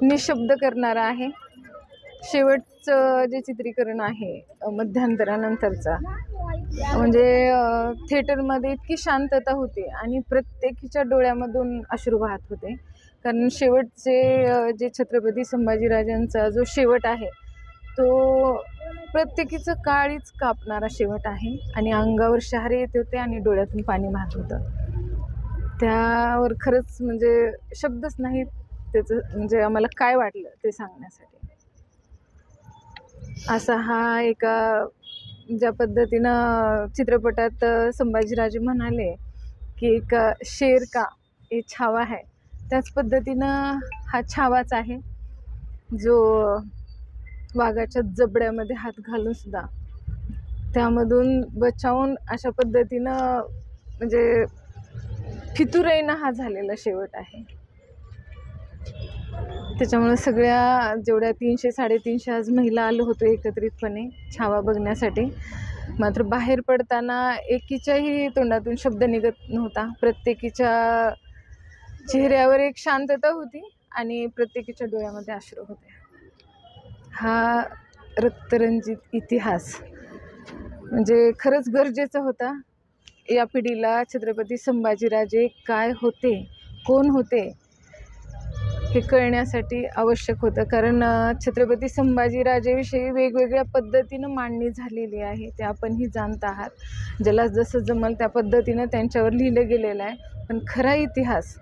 निशब्द करणारा आहे। शेवटचं जे चित्रीकरण आहे मध्यांतरानंतरचा, म्हणजे थिएटरमध्ये इतकी शांतता होती आणि प्रत्येकीच्या डोळ्यामधून अश्रू वाहत होते, कारण शेवटचे जे छत्रपती संभाजीराजांचा जो शेवट आहे तो प्रत्येकीचं काळीच कापणारा शेवट आहे आणि अंगावर शहारे येत होते आणि डोळ्यातून पाणी वाहत होतं। त्यावर खरंच म्हणजे शब्दच नाहीत त्याचं, म्हणजे आम्हाला काय वाटलं ते सांगण्यासाठी। असा हा एका ज्या पद्धतीनं चित्रपटात संभाजीराजे म्हणाले की एक शेर का ये छावा है, त्याच पद्धतीनं हा छावाच आहे जो वाघाच्या जबड्यामध्ये हात घालून सुद्धा त्यामधून बचावून अशा पद्धतीनं म्हणजे फितुराईनं हा झालेला शेवट आहे। त्याच्यामुळे सगळ्या जेवढ्या 300-350 आज महिला आलो होतो एकत्रितपणे छावा बघण्यासाठी, मात्र बाहेर पडताना एकीच्याही तोंडातून शब्द निघत नव्हता। प्रत्येकीच्या चेहऱ्यावर एक शांतता होती आणि प्रत्येकीच्या डोळ्यामध्ये अश्रू होते। हा रक्तरंजित इतिहास म्हणजे खरंच गरजेचा होता। या पिढीला छत्रपती संभाजीराजे काय होते, कोण होते हे कळण्यासाठी आवश्यक होतं, कारण छत्रपती संभाजीराजेविषयी वेगवेगळ्या पद्धतीनं मांडणी झालेली आहे, ते आपणही जाणत आहात। ज्याला जसं जमल त्या पद्धतीनं त्यांच्यावर लिहिलं गेलेलं आहे, पण खरा इतिहास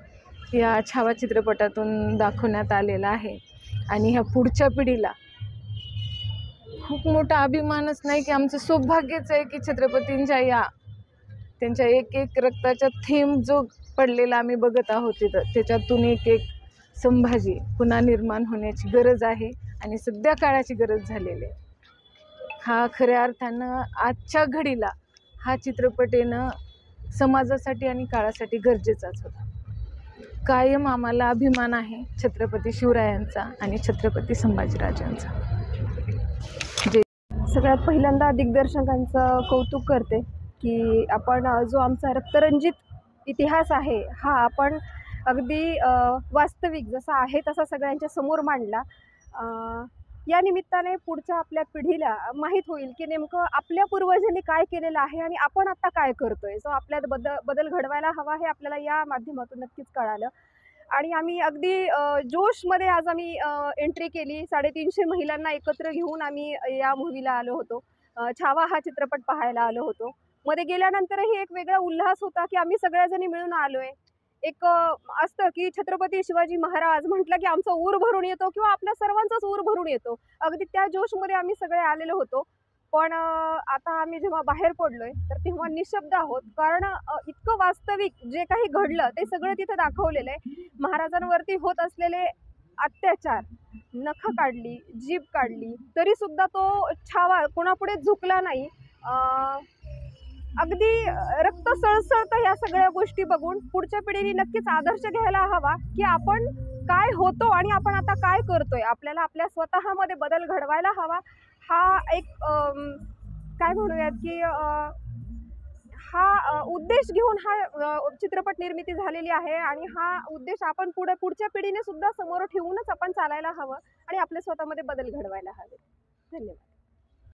या छावा चित्रपटातून दाखवण्यात आलेला आहे। आणि ह्या पुढच्या पिढीला खूप मोठा अभिमानच नाही की आमचं सौभाग्यच आहे की छत्रपतींच्या या त्यांच्या एक एक रक्ताचा थेंब जो पडलेला आम्ही बघत आहोत तिथं, त्याच्यातून एक एक संभाजी पुन्हा निर्माण होण्याची गरज आहे आणि सध्या काळाची गरज झालेली आहे। हा खऱ्या अर्थानं आजच्या घडीला हा चित्रपट येणं समाजासाठी आणि काळासाठी गरजेचाच होता। कायम आम्हाला अभिमान आहे छत्रपती शिवरायांचा आणि छत्रपती संभाजीराजांचा। सगळ्यात पहिल्यांदा दिग्दर्शकांचं कौतुक करते की आपण जो आमचा रक्तरंजित इतिहास आहे हा आपण अगदी वास्तविक जसा आहे तसा सगळ्यांच्या समोर मांडला। या निमित्ताने पुढच्या आपल्या पिढीला माहीत होईल की नेमकं आपल्या पूर्वजांनी काय केलेलं आहे आणि आपण आता काय करतोय, जो आपल्यात बदल घडवायला हवा हे आपल्याला या माध्यमातून नक्कीच कळालं। आणि आम्ही अगदी जोशमध्ये आज आम्ही एंट्री केली। 350 महिलांना एकत्र घेऊन आम्ही या मूव्हीला आलो होतो, छावा हा चित्रपट पाहायला आलो होतो। मध्ये गेल्यानंतरही एक वेगळा उल्हास होता की आम्ही सगळ्याजणी मिळून आलोय। एक असतं की छत्रपती शिवाजी महाराज म्हटलं की आमचा ऊर भरून येतो किंवा आपल्या सर्वांचाच ऊर भरून येतो, अगदी त्या जोशमध्ये आम्ही सगळे आलेलो होतो। पण आता आम्ही जेव्हा बाहेर पडलोय तर तेव्हा निशब्द आहोत, कारण इतकं वास्तविक जे काही घडलं ते सगळं तिथे दाखवलेलं आहे। महाराजांवरती होत असलेले अत्याचार, नखं काढली, जीभ काढली, तरी सुद्धा तो छावा कोणापुढे झुकला नाही। अगदी रक्त सळसळतं या सगळ्या गोष्टी बघून पुढच्या पिढीने नक्कीच आदर्श घ्यायला हवा की आपण काय होतो आणि आपण आता काय करतोय। आपल्याला आपल्या स्वतःमध्ये बदल घडवायला हवा। हा एक काय म्हणूयात की हा उद्देश घेऊन हा चित्रपट निर्मिती झालेली आहे आणि हा उद्देश आपण पुढच्या पिढीने सुद्धा समोर ठेवूनच आपण चालायला हवं आणि आपल्या स्वतःमध्ये बदल घडवायला हवे। धन्यवाद।